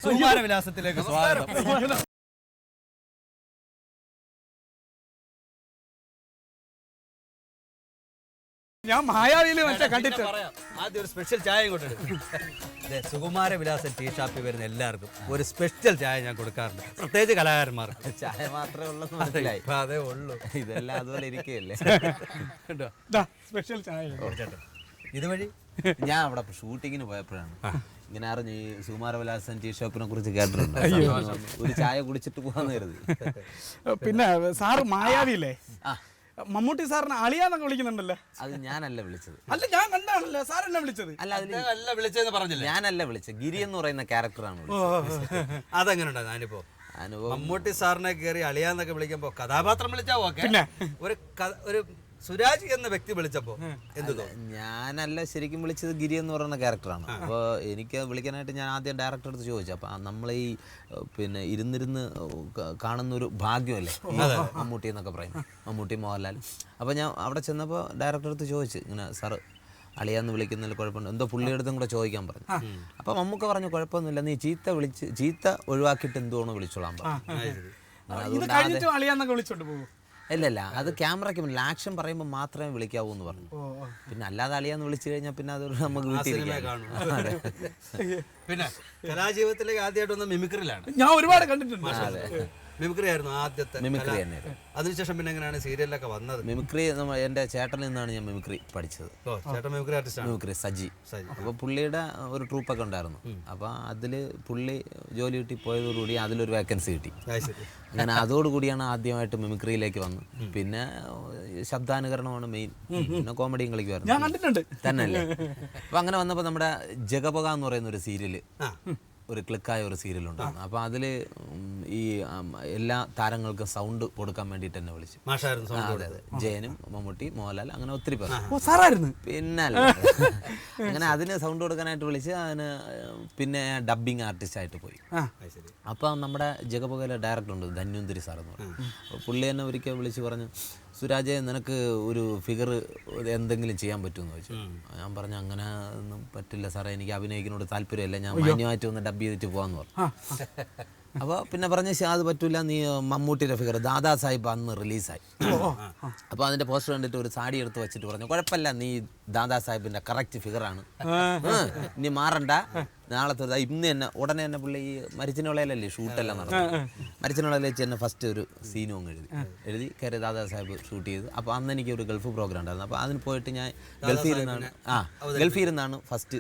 സുകുമാരവിലാസത്തിലേക്ക് സ്വാഗതം. ഞാൻ മായാവിയിൽ കണ്ടിട്ട് ആദ്യം ഒരു സ്പെഷ്യൽ ചായ കൊണ്ടെടുക്കും. സുകുമാരവിലാസം ടീ ഷാപ്പിൽ വരുന്ന എല്ലാവർക്കും ഒരു സ്പെഷ്യൽ ചായ ഞാൻ കൊടുക്കാറുണ്ട്, പ്രത്യേകിച്ച് കലാകാരന്മാർക്ക്. ചായ മാത്രമേ ഉള്ളൂ മനസ്സിലായി. അതേ ഉള്ളൂ, ഇതെല്ലാം അതുപോലെ ഇരിക്കുകയല്ലേ. സ്പെഷ്യൽ ചായ ഇതുവഴി ഞാൻ അവിടെ ഷൂട്ടിങ്ങിന് പോയപ്പോഴാണ് ഇങ്ങനെ അറിഞ്ഞു ഈ സുകുമാരവിലാസൻ ടീ ഷോപ്പിനെ കുറിച്ച് കേട്ടിട്ടുണ്ട്. ഒരു ചായ കുടിച്ചിട്ട് പോകാന്ന് കരുതി. പിന്നെ സാറ് മായാവിയില്ലേ, മമ്മൂട്ടി സാറിനെ അളിയാന്നൊക്കെ വിളിക്കുന്നുണ്ടല്ലോ. അത് ഞാനല്ല വിളിച്ചത്. അല്ല, ഞാൻ കണ്ടാണല്ലോ സാർ എന്നെ വിളിച്ചത്. അല്ല, അല്ല വിളിച്ചതെന്ന് പറഞ്ഞില്ല, ഞാനല്ല വിളിച്ചത്. ഗിരി എന്ന് പറയുന്ന ക്യാരക്ടറാണ് വിളിച്ചത്. അതെങ്ങനെയുണ്ടോ ഞാനിപ്പോ മമ്മൂട്ടി സാറിനെ കയറി അളിയാന്നൊക്കെ വിളിക്കുമ്പോ കഥാപാത്രം വിളിച്ചാ ഓക്കെ, ഒരു സുരാജ് എന്ന വ്യക്തി വിളിച്ചപ്പോ എന്ത് തോന്നുന്നു? ഞാനല്ല ശരിക്കും വിളിച്ചത് ഗിരി എന്ന് പറയുന്ന ക്യാരക്ടറാണ്. അപ്പോൾ എനിക്ക് വിളിക്കാനായിട്ട് ഞാൻ ആദ്യം ഡയറക്ടർ അടുത്ത് ചോദിച്ചു. അപ്പം നമ്മൾ ഈ പിന്നെ ഇരുന്നിരുന്ന് കാണുന്ന ഒരു ഭാഗ്യമല്ലേ മമ്മൂട്ടി എന്നൊക്കെ പറയും, മമ്മൂട്ടി മോഹൻലാൽ. അപ്പോൾ ഞാൻ അവിടെ ചെന്നപ്പോൾ ഡയറക്ടർ അടുത്ത് ചോദിച്ചു, ഇങ്ങനെ സാറ് അളിയാന്ന് വിളിക്കുന്നതിൽ കുഴപ്പമുണ്ട്, എന്തോ പുള്ളിയെടുത്തും കൂടെ ചോദിക്കാൻ പറഞ്ഞു. അപ്പം മമ്മൂക്ക പറഞ്ഞു കുഴപ്പമൊന്നുമില്ല, നീ ചീത്ത ഒഴിവാക്കിയിട്ട് എന്തുകൊണ്ടോ വിളിച്ചോളാൻ പറഞ്ഞു. ഇല്ല, അത് ക്യാമറയ്ക്ക് മുന്നിൽ ആക്ഷൻ പറയുമ്പോൾ മാത്രമേ വിളിക്കാവൂ എന്ന് പറഞ്ഞു. പിന്നെ അല്ലാതെ അളിയാന്ന് വിളിച്ചു കഴിഞ്ഞാൽ പിന്നെ അത് നമുക്ക് വീട്ടിലിരിക്കാം. പിന്നെ കലാജീവിതത്തിലേക്ക് ആദ്യമായിട്ട് വന്ന മിമിക്രിയിലാണ്. ഞാൻ ഒരുപാട് കണ്ടിട്ടുണ്ട്. മിമിക്രി ആയിരുന്നു ആദ്യത്തെ. മിമിക്രി തന്നെ. അതിനുശേഷം പിന്നെ എങ്ങനെയാണ് സീരിയലിലൊക്കെ വന്നത്? മിമിക്രി എൻ്റെ ചേട്ടനിൽ നിന്നാണ് ഞാൻ മിമിക്രി പഠിച്ചത്. ചേട്ടൻ മിമിക്രി ആർട്ടിസ്റ്റ്? മിമിക്രി സജി. അപ്പോൾ പുള്ളിയുടെ ഒരു ട്രൂപ്പൊക്കെ ഉണ്ടായിരുന്നു. അപ്പോൾ അതിൽ പുള്ളി ജോലി കിട്ടി പോയതോടുകൂടി അതിലൊരു വേക്കൻസി കിട്ടി. അങ്ങനെ അതോടുകൂടിയാണ് ആദ്യമായിട്ട് മിമിക്രിയിലേക്ക് വന്നത്. പിന്നെ ശബ്ദാനുകരണമാണ് മെയിൻ, പിന്നെ കോമഡിയും കളിക്കുമായിരുന്നു തന്നെയല്ലേ. അപ്പോൾ അങ്ങനെ വന്നപ്പോൾ നമ്മുടെ ജഗപക എന്ന് പറയുന്ന ഒരു സീരിയല്, ഒരു ക്ലിക്കായ ഒരു സീരിയലുണ്ടായിരുന്നു. അപ്പോൾ അതിൽ ഈ എല്ലാ താരങ്ങൾക്കും സൗണ്ട് കൊടുക്കാൻ വേണ്ടിയിട്ട് എന്നെ വിളിച്ചു. അതെ, ജയനും മമ്മൂട്ടി മോഹൻലാൽ അങ്ങനെ ഒത്തിരി പേർ. പിന്നെ അങ്ങനെ അതിന് സൗണ്ട് കൊടുക്കാനായിട്ട് വിളിച്ച് അതിന് പിന്നെ ഡബ്ബിങ് ആർട്ടിസ്റ്റ് ആയിട്ട് പോയി. അപ്പോൾ നമ്മുടെ ജഗപകയിലെ ഡയറക്ടർ ഉണ്ട് ധന്വന്തരി സാർ എന്ന് പറഞ്ഞു. അപ്പോൾ പുള്ളി എന്നെ ഒരിക്കൽ വിളിച്ച് പറഞ്ഞു, സുരാജെ നിനക്ക് ഒരു ഫിഗർ എന്തെങ്കിലും ചെയ്യാൻ പറ്റുമെന്ന് ചോദിച്ചു. ഞാൻ പറഞ്ഞു അങ്ങനെ ഒന്നും പറ്റില്ല സാറേ, എനിക്ക് അഭിനയിക്കുന്നോട് താല്പര്യമില്ല, ഞാൻ മാന്യമായിട്ട് ഒന്ന് ഡബ് ചെയ്തിട്ട് പോകാമെന്ന് പറഞ്ഞു. അപ്പോൾ പിന്നെ പറഞ്ഞ അത് പറ്റൂല, നീ മമ്മൂട്ടിയുടെ ഫിഗർ ദാദാ സാഹിബ് അന്ന് റിലീസായി. അപ്പോൾ അതിൻ്റെ പോസ്റ്റർ കണ്ടിട്ട് ഒരു സാരി എടുത്ത് വെച്ചിട്ട് പറഞ്ഞു, കുഴപ്പമില്ല, നീ ദാദാ സാഹിബിൻ്റെ കറക്റ്റ് ഫിഗറാണ്, നീ മാറണ്ട, നാളത്തെ ഇന്ന് തന്നെ ഉടനെ തന്നെ പുള്ളി ഈ മരിച്ചിനുള്ളയിലല്ലേ ഷൂട്ടെല്ലാം നടന്നു. മരിച്ചിനുള്ളയിൽ വെച്ച് തന്നെ ഫസ്റ്റ് ഒരു സീനും അങ്ങ് എഴുതി കയറി ദാദാ സാഹിബ് ഷൂട്ട് ചെയ്ത്. അപ്പോൾ അന്ന് എനിക്ക് ഒരു ഗൾഫ് പ്രോഗ്രാം ഉണ്ടായിരുന്നു. അപ്പോൾ അതിന് പോയിട്ട് ഞാൻ ഗൾഫിൽ ഇരുന്നാണ് ഫസ്റ്റ്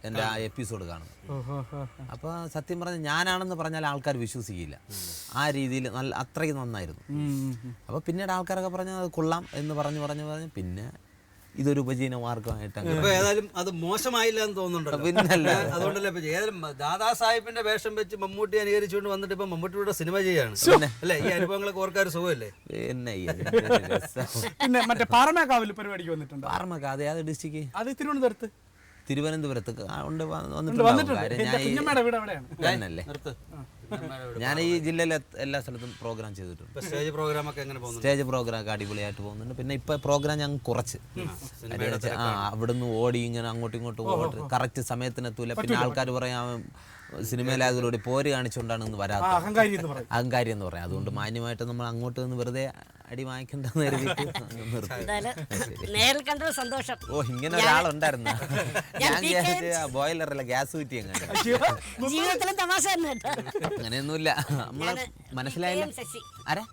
എൻ്റെ ആ എപ്പിസോഡ് കാണുന്നത്. അപ്പോൾ സത്യം പറഞ്ഞാൽ ഞാനാണെന്ന് പറഞ്ഞാൽ ആൾക്കാർ വിശ്വസിക്കില്ല, ആ രീതിയിൽ നല്ല അത്രയ്ക്ക് നന്നായിരുന്നു. അപ്പോൾ പിന്നീട് ആൾക്കാരൊക്കെ പറഞ്ഞാൽ അത് കൊള്ളാം എന്ന് പറഞ്ഞു പിന്നെ ഇതൊരു ഉപജീവന മാർഗമായിട്ട് ഏതായാലും അത് മോശമായില്ല എന്ന് തോന്നുന്നുണ്ടല്ലോ. പിന്നല്ല, അതുകൊണ്ടല്ലേ ഏതായാലും ദാദാ സാഹിബിന്റെ വേഷം വെച്ച് മമ്മൂട്ടി അനുകരിച്ചുകൊണ്ട് വന്നിട്ട് ഇപ്പൊ മമ്മൂട്ടിയുടെ സിനിമ ചെയ്യാണ് അല്ലേ? ഈ അനുഭവങ്ങളൊക്കെ ഓർക്കാൻ സുഖമല്ലേ? പിന്നെ മറ്റേ പാറമേക്കാവിൽ പരിപാടിക്ക് വന്നിട്ടുണ്ട്. പാറമേക്കാവ് അത് ഡിസ്ട്രിക്ട്, അത് തിരുവനന്തപുരത്ത് ഞാൻ ഈ ജില്ലയിലെ എല്ലാ സ്ഥലത്തും പ്രോഗ്രാം ചെയ്തിട്ടുണ്ട്. സ്റ്റേജ് പ്രോഗ്രാം ഒക്കെ അടിപൊളിയായിട്ട് പോകുന്നുണ്ട്. പിന്നെ ഇപ്പൊ പ്രോഗ്രാം ഞങ്ങൾ കുറച്ച് അവിടുന്ന് ഓടി ഇങ്ങനെ അങ്ങോട്ടും ഇങ്ങോട്ടും ഓടി കറക്റ്റ് സമയത്തിനെത്തൂല. പിന്നെ ആൾക്കാർ പറയാം സിനിമയിലായതിലൂടെ പോര് കാണിച്ചുകൊണ്ടാണ് ഇന്ന് വരാത്തത്, അഹങ്കാരി എന്ന് പറയാം. അതുകൊണ്ട് മാന്യമായിട്ട് നമ്മൾ അങ്ങോട്ട് നിന്ന് വെറുതെ അടി വാങ്ങിക്കണ്ടെന്ന് കരുതിയിട്ട് സന്തോഷം. ഓ, ഇങ്ങനെ ഒരാളുണ്ടായിരുന്നു. ഞാൻ ബോയിലറല്ല, ഗ്യാസ് കുറ്റി അങ്ങനെയൊന്നുമില്ല. നമ്മള് മനസ്സിലായില്ല ആരാ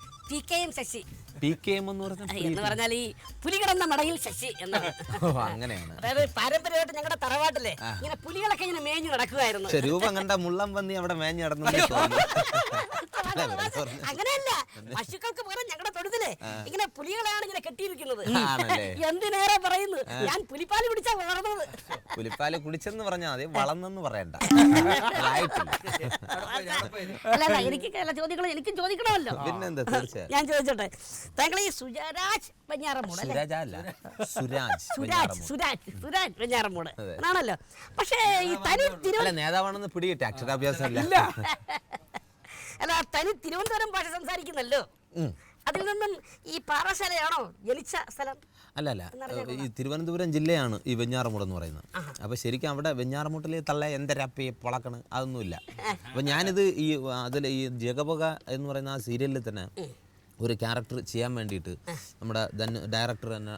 എന്ന് പറഞ്ഞാൽ ഈ പുലി കിടന്ന മടയിൽ ശശി എന്നാണ്. അങ്ങനെയാണ്. അതായത് പാരമ്പര്യമായിട്ട് ഞങ്ങളുടെ തറവാട്ടിലെ ഇങ്ങനെ പുലികളൊക്കെ ഇങ്ങനെ മേഞ്ഞു നടക്കുമായിരുന്നു. രൂപം കണ്ട മുള്ളം പന്നി അവിടെ മേഞ്ഞു നടന്നു. അങ്ങനെയല്ല, പശുക്കൾക്ക് പകരം ഞങ്ങളുടെ തൊടുത്തിലെ ഇങ്ങനെ പുലികളാണ് ഇങ്ങനെ കെട്ടിയിരിക്കുന്നത്. എന്തിനേറെ പറയുന്നു, ഞാൻ പുലിപ്പാല് കുടിച്ചാ വളർന്നത്. പുലിപ്പാല് കുടിച്ചെന്ന് പറഞ്ഞാൽ മതി, വളർന്നെന്ന് പറയണ്ട. അല്ല, എനിക്ക് ചോദ്യങ്ങൾ എനിക്കും ചോദിക്കണമല്ലോ. പിന്നെന്താ, തീർച്ചയായും ഞാൻ ചോദിച്ചോട്ടെ, താങ്കൾ ഈ സുരാജ് വെഞ്ഞാറമൂട് സുരാജ് വെഞ്ഞാറമൂട് ആണല്ലോ. പക്ഷേ ഈ തനി നേതാവാണെന്ന് പിടികിട്ടെ, അക്ഷരാഭ്യാസം അല്ല, തനി തിരുവനന്തപുരം ഭാഷ സംസാരിക്കുന്നല്ലോ. അതിൽ നിന്നും ഈ പാറശാലയാണോ ജനിച്ച സ്ഥലം? അല്ല ഈ തിരുവനന്തപുരം ജില്ലയാണ് ഈ വെഞ്ഞാറമൂട് എന്ന് പറയുന്നത്. അപ്പോൾ ശരിക്കും അവിടെ വെഞ്ഞാറമൂട്ടിൽ തള്ള എന്തരപ്പി പൊളക്കണ് അതൊന്നുമില്ല. അപ്പോൾ ഞാനിത് അതിൽ ഈ ജഗപക എന്ന് പറയുന്ന ആ സീരിയലിൽ തന്നെ ഒരു ക്യാരക്ടർ ചെയ്യാൻ വേണ്ടിയിട്ട് നമ്മുടെ ഡയറക്ടർ തന്നെ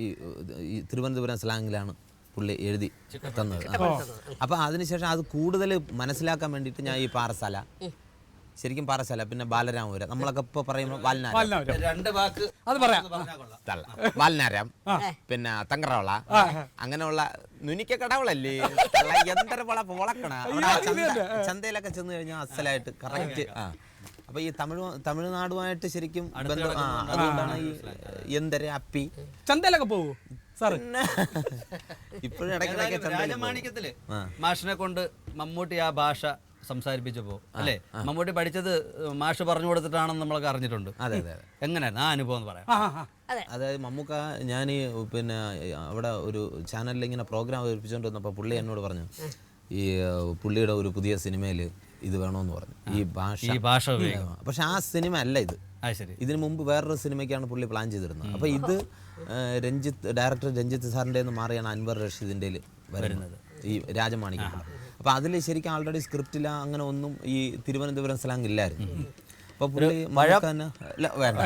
ഈ തിരുവനന്തപുരം സ്ലാങ്ങിലാണ് പുള്ളി എഴുതി തന്നത്. അപ്പോൾ അതിനുശേഷം അത് കൂടുതൽ മനസ്സിലാക്കാൻ വേണ്ടിയിട്ട് ഞാൻ ഈ പാറശാല, ശരിക്കും പാറശാല, പിന്നെ ബാലരാമപുരം, നമ്മളൊക്കെ ഇപ്പോൾ പറയുമ്പോൾ വാൽനാരം, രണ്ട് വാക്ക് അത് പറയാം. വാൽനാരം, പിന്നെ തങ്കറവള, അങ്ങനെയുള്ള നുനിക്ക കടവളല്ലേ എന്തര പൊളക്കണ ചന്തയിലൊക്കെ ചെന്ന് കഴിഞ്ഞാൽ അസലായിട്ട് കറക്റ്റ്. അപ്പൊ ഈ തമിഴ്നാടുമായിട്ട് ശരിക്കും അതുകൊണ്ടാണ് ഈ എന്തര അപ്പി ചന്തയിലൊക്കെ പോവൂ സാറ്? ഇപ്പോഴും ഇടയ്ക്കിടയ്ക്ക് രാജമാണിക്യത്തില് മാഷിനെ കൊണ്ട് മമ്മൂട്ടി ആ ഭാഷ സംസാരിപ്പിച്ചപ്പോ അല്ലേ, മമ്മൂട്ടി പഠിച്ചത് മാഷ് പറഞ്ഞു കൊടുത്തിട്ടാണെന്ന് നമ്മളൊക്കെ അറിഞ്ഞിട്ടുണ്ട്. അതെ അതെ. എങ്ങനെയായിരുന്നു ആ അനുഭവം എന്ന് പറയാം? അതായത് മമ്മൂക്ക ഞാൻ പിന്നെ അവിടെ ഒരു ചാനലിൽ ഇങ്ങനെ പ്രോഗ്രാം അവതരിപ്പിച്ചുകൊണ്ട് വന്നപ്പോൾ പുള്ളി എന്നോട് പറഞ്ഞു ഈ പുള്ളിയുടെ ഒരു പുതിയ സിനിമയിൽ ഇത് വേണമെന്ന് പറഞ്ഞു, ഈ ഭാഷ. പക്ഷെ ആ സിനിമ അല്ല ഇത്. ഇതിനു മുമ്പ് വേറൊരു സിനിമയ്ക്കാണ് പുള്ളി പ്ലാൻ ചെയ്തിരുന്നത്. അപ്പോൾ ഇത് ഡയറക്ടർ രഞ്ജിത്ത് സാറിൻ്റെ നിന്ന് മാറിയാണ് അൻവർ റഷീദിൻ്റെ വരുന്നത്, ഈ രാജമാണിക്യം. അപ്പോൾ അതിൽ ശരിക്കും ആൾറെഡി സ്ക്രിപ്റ്റിൽ അങ്ങനെ ഒന്നും ഈ തിരുവനന്തപുരം സ്ലാങ് ഇല്ലായിരുന്നു. അപ്പോൾ പുള്ളി തന്നെ വേണ്ട,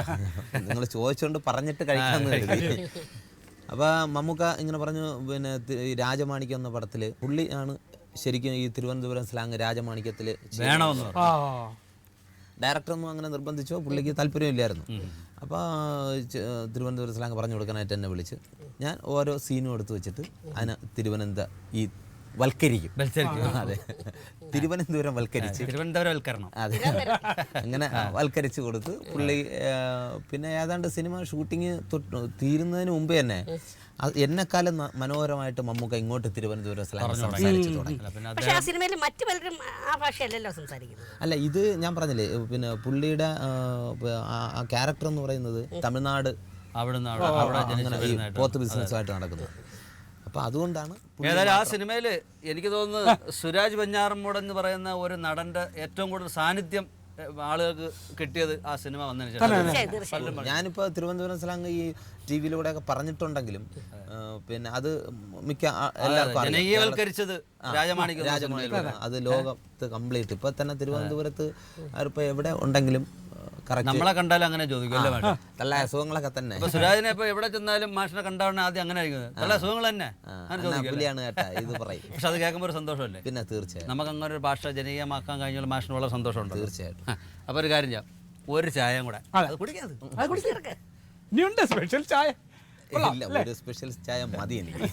നിങ്ങൾ ചോദിച്ചുകൊണ്ട് പറഞ്ഞിട്ട് കഴിക്കാമെന്ന് കരുതി. അപ്പോൾ മമ്മൂക്ക ഇങ്ങനെ പറഞ്ഞു, പിന്നെ ഈ രാജമാണിക്യം എന്ന പടത്തിൽ പുള്ളി ആണ് ശരിക്കും ഈ തിരുവനന്തപുരം സ്ലാങ് രാജമാണിക്യത്തിൽ വേണമെന്ന്. ഡയറക്ടറൊന്നും അങ്ങനെ നിർബന്ധിച്ചോ, പുള്ളിക്ക് താല്പര്യമില്ലായിരുന്നു. അപ്പോൾ തിരുവനന്തപുരം സ്ലാങ് പറഞ്ഞു കൊടുക്കാനായിട്ട് എന്നെ വിളിച്ച് ഞാൻ ഓരോ സീനും എടുത്ത് വെച്ചിട്ട് അതിനെ ഈ വൽക്കരിക്കും. അതെ, തിരുവനന്തപുരം വൽക്കരിക്കണം. അതെ, അങ്ങനെ വൽക്കരിച്ച് കൊടുത്ത് പുള്ളി പിന്നെ ഏതാണ്ട് സിനിമ ഷൂട്ടിങ് തീരുന്നതിന് മുമ്പേ തന്നെ എന്നെക്കാലം മനോഹരമായിട്ട് മമ്മൂക്ക ഇങ്ങോട്ട് തിരുവനന്തപുരം സംസാരിച്ചു തുടങ്ങി. അല്ല, ഇത് ഞാൻ പറഞ്ഞില്ലേ, പിന്നെ പുള്ളിയുടെ ആ ക്യാരക്ടർ എന്ന് പറയുന്നത് തമിഴ്നാട് അങ്ങനെ ഈ പോത്ത് ബിസിനസ്സുമായിട്ട് നടക്കുന്നത്. അപ്പൊ അതുകൊണ്ടാണ് ഏതായാലും ആ സിനിമയില് എനിക്ക് തോന്നുന്നു സുരാജ് വെഞ്ഞാറമൂട് എന്ന് പറയുന്ന ഒരു നടന്റെ ഏറ്റവും കൂടുതൽ സാന്നിധ്യം ആളുകൾക്ക് കിട്ടിയത് ആ സിനിമ വന്നതിന് ശേഷം. ഞാനിപ്പോ തിരുവനന്തപുരം സ്ലാങ് ഈ ടിവിയിലൂടെ ഒക്കെ പറഞ്ഞിട്ടുണ്ടെങ്കിലും പിന്നെ അത് മിക്ക എല്ലാവർക്കും ജനകീയവൽക്കരിച്ചത് രാജമാണിക്യം. അത് ലോകത്ത് കംപ്ലീറ്റ് ഇപ്പൊ തന്നെ തിരുവനന്തപുരത്ത് ആരിപ്പോ എവിടെ ഉണ്ടെങ്കിലും നമ്മളെ കണ്ടാലും അങ്ങനെ ചോദിക്കും, നല്ല അസുഖങ്ങളൊക്കെ തന്നെ. സുരാജിനെ ഇപ്പൊ എവിടെ ചെന്നാലും മാഷിനെ കണ്ടാണ് ആദ്യം അങ്ങനെ ആയിരിക്കുന്നത്, നല്ല അസുഖങ്ങൾ തന്നെ കേട്ടാ ഇത് പറയും. പക്ഷെ അത് കേൾക്കുമ്പോൾ ഒരു സന്തോഷമല്ലേ? പിന്നെ തീർച്ചയായും നമുക്ക് അങ്ങനെ ഒരു ഭാഷ ജനകീയമാക്കാൻ കഴിഞ്ഞാൽ മാഷിന് വളരെ സന്തോഷമുണ്ട്. തീർച്ചയായിട്ടും. അപ്പൊ ഒരു കാര്യം ചെയ്യാം, ഒരു ചായയും കൂടെ സ്പെഷ്യൽ ചായ ഇല്ല, ഒരു സ്പെഷ്യൽ ചായ മതി എനിക്ക്.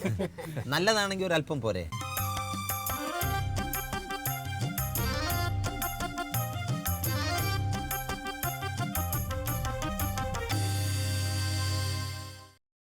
നല്ലതാണെങ്കിൽ ഒരല്പം പോരെ.